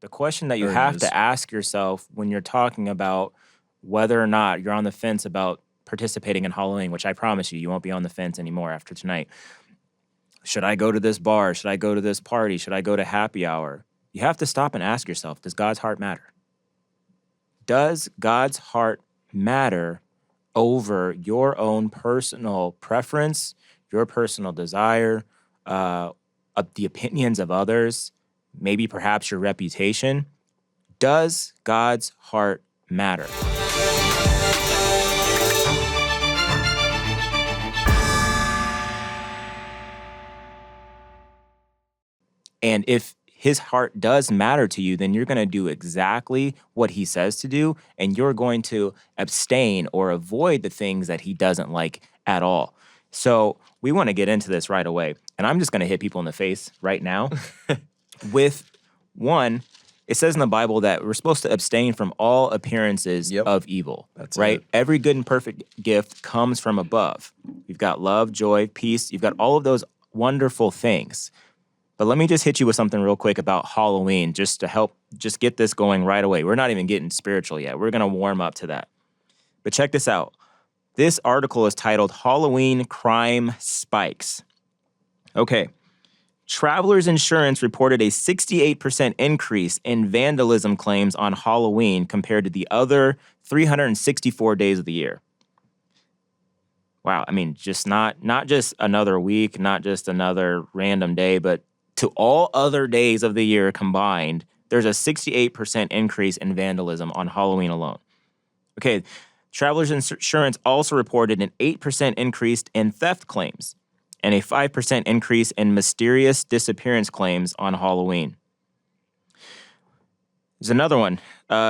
The question that you There it have is. to ask yourself when you're talking about whether or not you're on the fence about participating in Halloween, which I promise you won't be on the fence anymore after tonight. Should I go to this bar? Should I go to this party? Should I go to happy hour? You have to stop and ask yourself, does God's heart matter? Does God's heart matter over your own personal preference, your personal desire, the opinions of others, maybe perhaps your reputation? Does God's heart matter? And if his heart does matter to you, then you're going to do exactly what he says to do, and you're going to abstain or avoid the things that he doesn't like at all. So we want to get into this right away. And I'm just going to hit people in the face right now with one. It says in the Bible that we're supposed to abstain from all appearances of evil. That's right? it. Every good and perfect gift comes from above. You've got love, joy, peace. You've got all of those wonderful things. But let me just hit you with something real quick about Halloween, just to help just get this going right away. We're not even getting spiritual yet. We're going to warm up to that. But check this out. This article is titled Halloween Crime Spikes. Okay. Travelers Insurance reported a 68% increase in vandalism claims on Halloween compared to the other 364 days of the year. Wow. I mean, just not just another week, not just another random day, but to all other days of the year combined, there's a 68% increase in vandalism on Halloween alone. Okay, Travelers Insurance also reported an 8% increase in theft claims and a 5% increase in mysterious disappearance claims on Halloween. There's another one.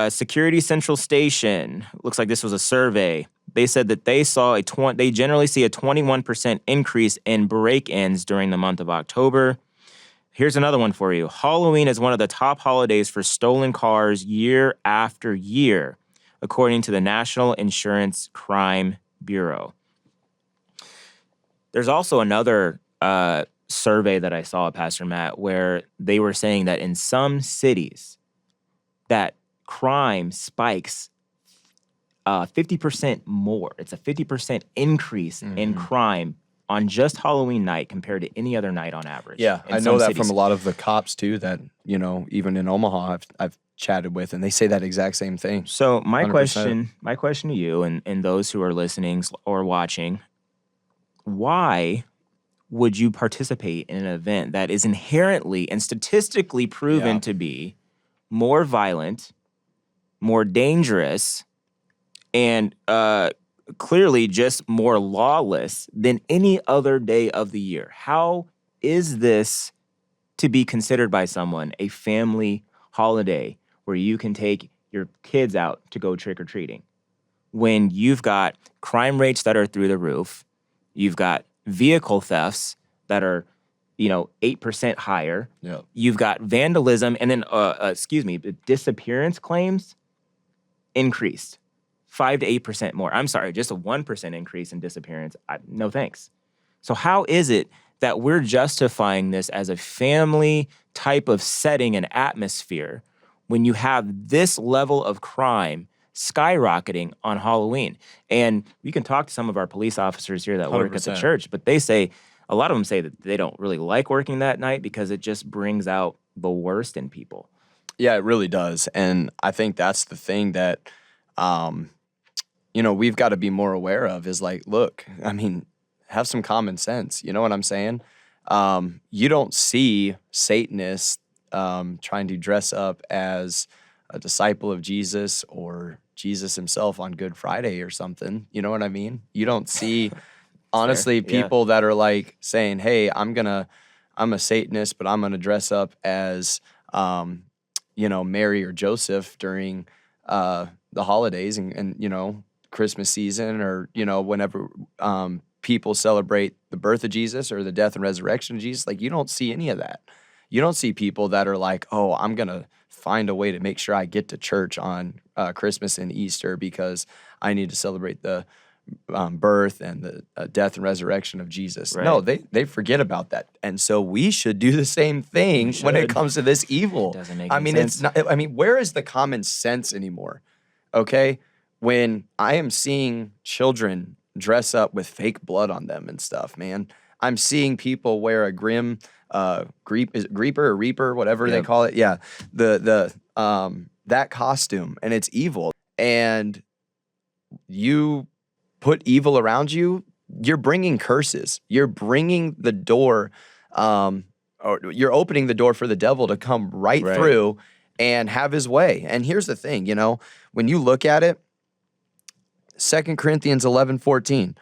Security Central Station. Looks like this was a survey. They said that they generally see a 21% increase in break-ins during the month of October. Here's another one for you. Halloween is one of the top holidays for stolen cars year after year, according to the National Insurance Crime Bureau. There's also another survey that I saw, Pastor Matt, where they were saying that in some cities, that crime spikes 50% more. It's a 50% increase in crime on just Halloween night compared to any other night on average. Yeah, I know that from a lot of the cops too that, even in Omaha I've chatted with, and they say that exact same thing. So my 100%. question to you and those who are listening or watching, why would you participate in an event that is inherently and statistically proven to be more violent, more dangerous, and clearly just more lawless than any other day of the year? How is this to be considered by someone a family holiday where you can take your kids out to go trick-or-treating when you've got crime rates that are through the roof, you've got vehicle thefts that are 8% higher. Yeah. You've got vandalism, and then, disappearance claims increased 5 to 8% more. I'm sorry, just a 1% increase in disappearance. No thanks. So how is it that we're justifying this as a family type of setting and atmosphere when you have this level of crime skyrocketing on Halloween? And we can talk to some of our police officers here that work at the 100%. church, but a lot of them say that they don't really like working that night because it just brings out the worst in people. Yeah, it really does. And I think that's the thing that, we've got to be more aware of is like, look, I mean, have some common sense. You know what I'm saying? You don't see Satanists trying to dress up as a disciple of Jesus or Jesus himself on Good Friday or something. You know what I mean? You don't see, honestly, people that are like saying, hey, I'm a Satanist, but I'm going to dress up as, Mary or Joseph during the holidays and Christmas season or, whenever people celebrate the birth of Jesus or the death and resurrection of Jesus. Like, you don't see any of that. You don't see people that are like, oh, I'm going to find a way to make sure I get to church on Christmas and Easter because I need to celebrate the birth and the death and resurrection of Jesus. No, Right. they forget about that. And so we should do the same thing when it should. comes to this evil. Doesn't make I any mean, sense. it's not, I mean, where is the common sense anymore? Okay? When I am seeing children dress up with fake blood on them and stuff, man. I'm seeing people wear a grim is it Greeper or Reaper, whatever they Yep. call it. Yeah. That costume, and it's evil. And you put evil around you, you're bringing curses. You're bringing the door, or you're opening the door for the devil to come right Right. through and have his way. And here's the thing, when you look at it, 2 Corinthians 11:14,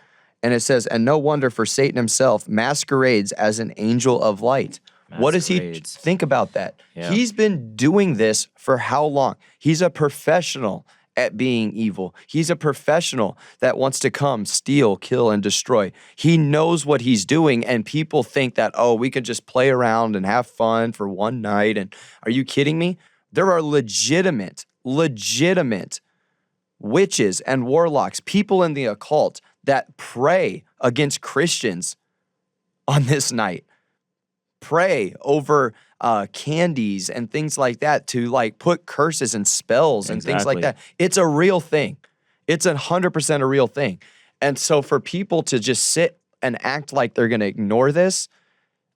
and it says, and no wonder, for Satan himself masquerades as an angel of light. What does he Masquerades. think about that? Yeah. He's been doing this for how long? He's a professional at being evil. He's a professional that wants to come, steal, kill, and destroy. He knows what he's doing, and people think that, oh, we could just play around and have fun for one night. And are you kidding me? There are legitimate witches and warlocks, people in the occult that pray against Christians on this night. Pray over candies and things like that to like put curses and spells and things like Exactly. that. It's a real thing. It's 100% a real thing. And so for people to just sit and act like they're going to ignore this,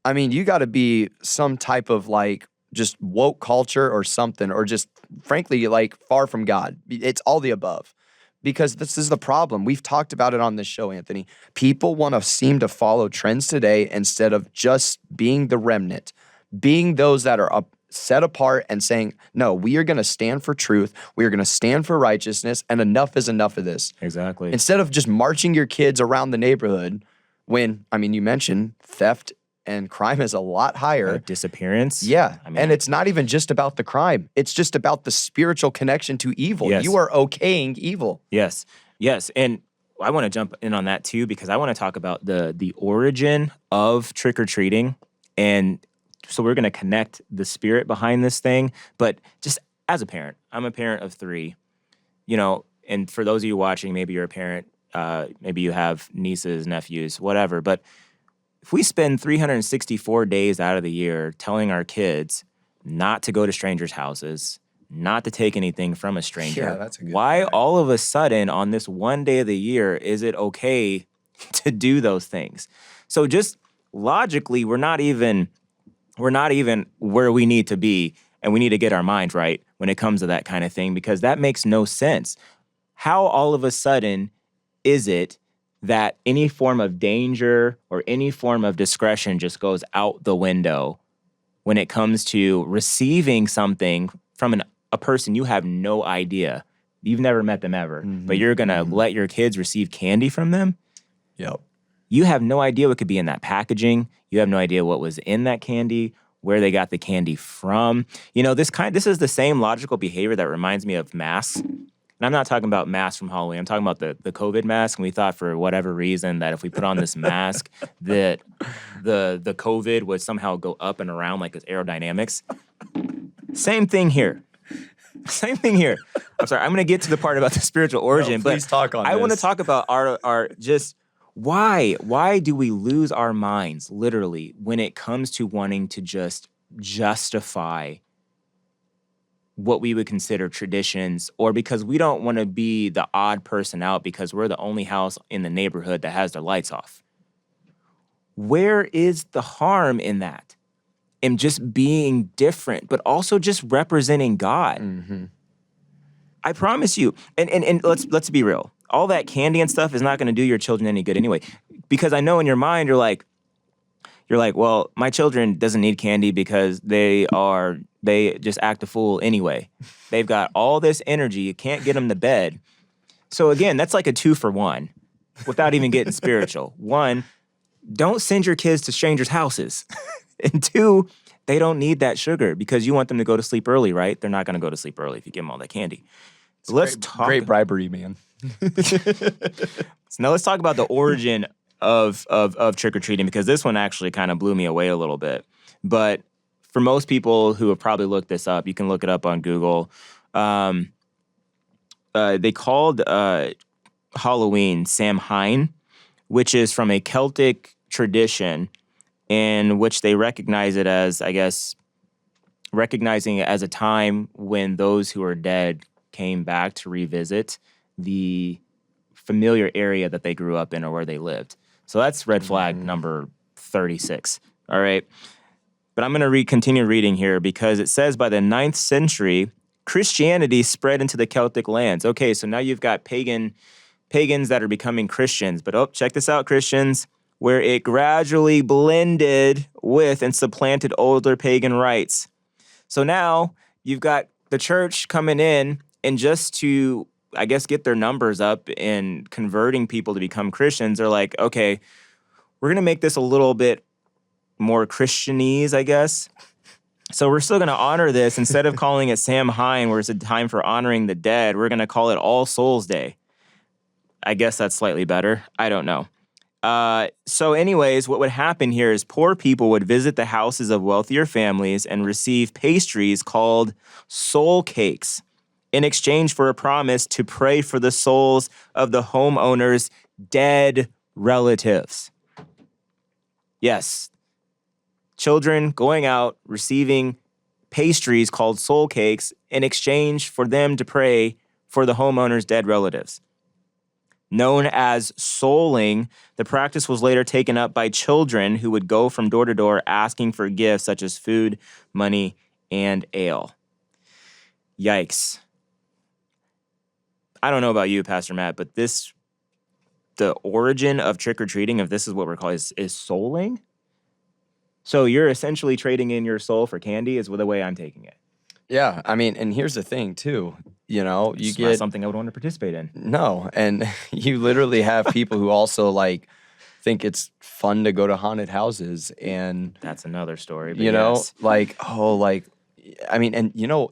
I mean, you got to be some type of like just woke culture or something, or just frankly, like far from God. It's all the above. Because this is the problem. We've talked about it on this show, Anthony. People want to seem to follow trends today instead of just being the remnant, being those that are set apart and saying, no, we are going to stand for truth. We are going to stand for righteousness, and enough is enough of this. Exactly. Instead of just marching your kids around the neighborhood when, I mean, you mentioned theft and crime is a lot higher. Disappearance. Yeah, I mean, and it's not even just about the crime. It's just about the spiritual connection to evil. Yes. You are okaying evil. Yes. And I want to jump in on that too, because I want to talk about the origin of trick-or-treating. And so we're going to connect the spirit behind this thing. But just as a parent, I'm a parent of 3, and for those of you watching, maybe you're a parent, maybe you have nieces, nephews, whatever. But if we spend 364 days out of the year telling our kids not to go to strangers' houses, not to take anything from a stranger, Yeah, that's a good why point. all of a sudden on this one day of the year is it okay to do those things? So just logically, we're not even where we need to be, and we need to get our minds right when it comes to that kind of thing, because that makes no sense. How all of a sudden is it that any form of danger or any form of discretion just goes out the window when it comes to receiving something from a person you have no idea? You've never met them ever, but you're going to let your kids receive candy from them? Yep. You have no idea what could be in that packaging. You have no idea what was in that candy, where they got the candy from. This is the same logical behavior that reminds me of masks. And I'm not talking about masks from Halloween. I'm talking about the COVID mask. And we thought for whatever reason that if we put on this mask, that the COVID would somehow go up and around like its aerodynamics. Same thing here. Same thing here. I'm sorry. I'm going to get to the part about the spiritual origin, please but talk on I want to this. talk about our just why do we lose our minds literally when it comes to wanting to just justify what we would consider traditions, or because we don't want to be the odd person out because we're the only house in the neighborhood that has their lights off. Where is the harm in that? In just being different, but also just representing God. I promise you. And let's be real. All that candy and stuff is not going to do your children any good anyway. Because I know in your mind you're like, well, my children doesn't need candy because they just act a fool anyway. They've got all this energy, you can't get them to bed. So again, that's like a 2-for-1 without even getting spiritual. 1, don't send your kids to strangers' houses. And 2, they don't need that sugar because you want them to go to sleep early, right? They're not going to go to sleep early if you give them all that candy. So let's talk. Great bribery, man. So now let's talk about the origin of trick-or-treating, because this one actually kind of blew me away a little bit. But for most people who have probably looked this up, you can look it up on Google. They called Halloween, Samhain, which is from a Celtic tradition in which they recognize it as, I guess, recognizing it as a time when those who are dead came back to revisit the familiar area that they grew up in or where they lived. So that's red flag number 36. All right. But I'm going to continue reading here because it says by the 9th century, Christianity spread into the Celtic lands. Okay, so now you've got pagans that are becoming Christians. But check this out, Christians, where it gradually blended with and supplanted older pagan rites. So now you've got the church coming in and just to, I guess, get their numbers up and converting people to become Christians, they're like, okay, we're going to make this a little bit more Christianese, I guess. So we're still going to honor this. Instead of calling it Samhain, where it's a time for honoring the dead, we're going to call it All Souls Day. I guess that's slightly better. I don't know. So anyways, what would happen here is poor people would visit the houses of wealthier families and receive pastries called soul cakes in exchange for a promise to pray for the souls of the homeowner's dead relatives. Yes. Children going out, receiving pastries called soul cakes in exchange for them to pray for the homeowner's dead relatives. Known as souling, the practice was later taken up by children who would go from door to door asking for gifts such as food, money, and ale. Yikes. I don't know about you, Pastor Matt, but the origin of trick-or-treating, if this is what we're calling, is souling? So you're essentially trading in your soul for candy is the way I'm taking it. Yeah, I mean, and here's the thing too. You know, you It's get not something I would want to participate in. No, and you literally have people who also like think it's fun to go to haunted houses, and That's another story. But you know, yes. I mean, and you know,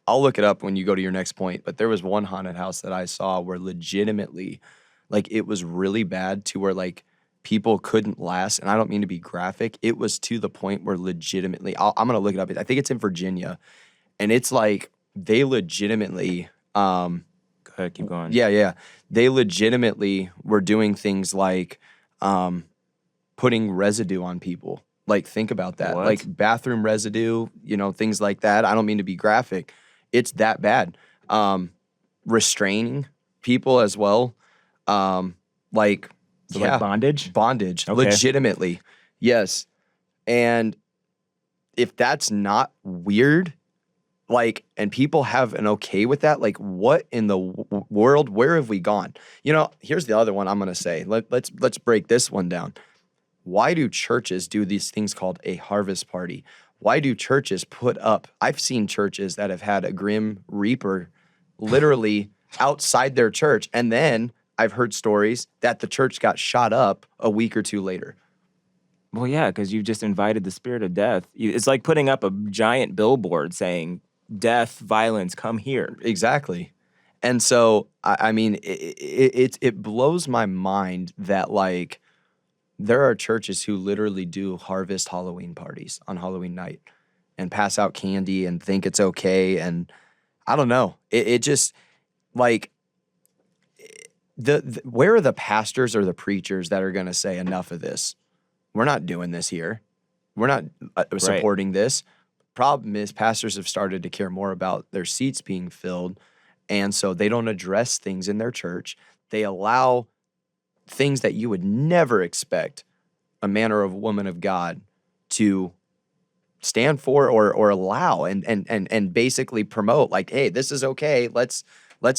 I'll look it up when you go to your next point, but there was one haunted house that I saw where legitimately, like, it was really bad to where like people couldn't last, and I don't mean to be graphic. It was to the point where legitimately, I'm gonna look it up. I think it's in Virginia, and it's like they legitimately. Go ahead, keep going. Yeah. They legitimately were doing things like putting residue on people. Like, think about that. What? Like bathroom residue, you know, things like that. I don't mean to be graphic. It's that bad. Restraining people as well. Like, So yeah. like bondage? Bondage. Okay. Legitimately. Yes. And if that's not weird, like, and people have an okay with that, like, what in the world, where have we gone? You know, here's the other one I'm going to say. Let's break this one down. Why do churches do these things called a harvest party? Why do churches put up, I've seen churches that have had a grim reaper literally outside their church, and then I've heard stories that the church got shot up a week or two later. Well, yeah, because you've just invited the spirit of death. It's like putting up a giant billboard saying, death, violence, come here. Exactly. And so, I mean, it blows my mind that, like, there are churches who literally do harvest Halloween parties on Halloween night and pass out candy and think it's okay. And I don't know. It just, like, where are the pastors or the preachers that are going to say enough of this? We're not doing this here. We're not supporting this. Problem is, pastors have started to care more about their seats being filled, and so they don't address things in their church. They allow things that you would never expect a man or a woman of God to stand for or allow and basically promote, like, hey, this is okay. Let's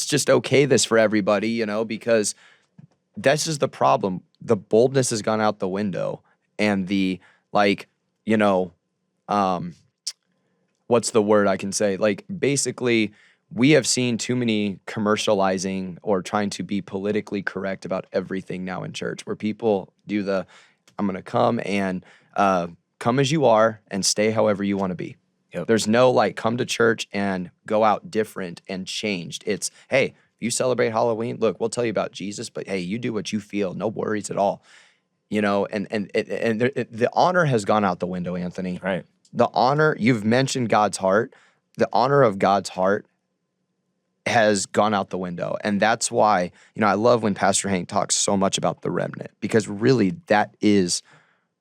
just okay this for everybody, you know, because this is the problem. The boldness has gone out the window, and the, like, you know, what's the word I can say? Like, basically, we have seen too many commercializing or trying to be politically correct about everything now in church, where people do I'm going to come and come as you are and stay however you want to be. Yep. There's no, like, come to church and go out different and changed. It's, hey, if you celebrate Halloween, look, we'll tell you about Jesus, but hey, you do what you feel. No worries at all. You know, and the honor has gone out the window, Anthony. Right. The honor, you've mentioned God's heart. The honor of God's heart has gone out the window. And that's why, I love when Pastor Hank talks so much about the remnant, because really that is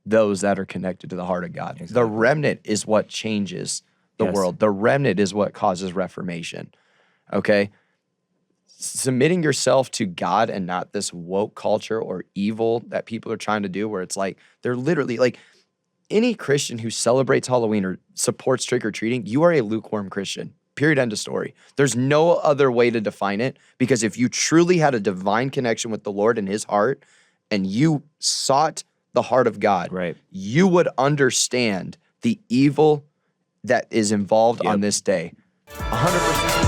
those that are connected to the heart of God. Exactly. The remnant is what changes the world. The remnant is what causes reformation. Okay? Submitting yourself to God and not this woke culture or evil that people are trying to do, where it's like, they're literally like, any Christian who celebrates Halloween or supports trick-or-treating, you are a lukewarm Christian. Period, end of story. There's no other way to define it, because if you truly had a divine connection with the Lord and his heart, and you sought the heart of God, Right. you would understand the evil that is involved on this day. 100%.